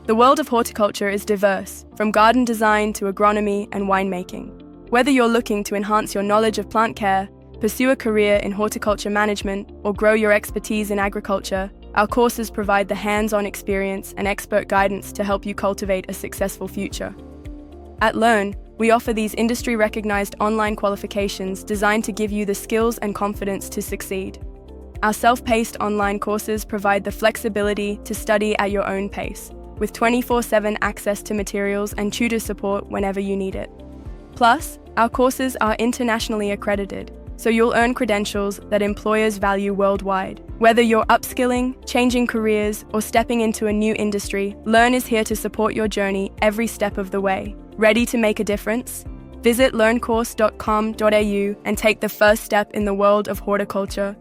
The world of horticulture is diverse, from garden design to agronomy and winemaking. Whether you're looking to enhance your knowledge of plant care, pursue a career in horticulture management, or grow your expertise in agriculture, our courses provide the hands-on experience and expert guidance to help you cultivate a successful future. At Learn, we offer these industry-recognized online qualifications designed to give you the skills and confidence to succeed. Our self-paced online courses provide the flexibility to study at your own pace, with 24/7 access to materials and tutor support whenever you need it. Plus, our courses are internationally accredited, so you'll earn credentials that employers value worldwide. Whether you're upskilling, changing careers, or stepping into a new industry, Learn is here to support your journey every step of the way. Ready to make a difference? Visit learncourse.com.au and take the first step in the world of horticulture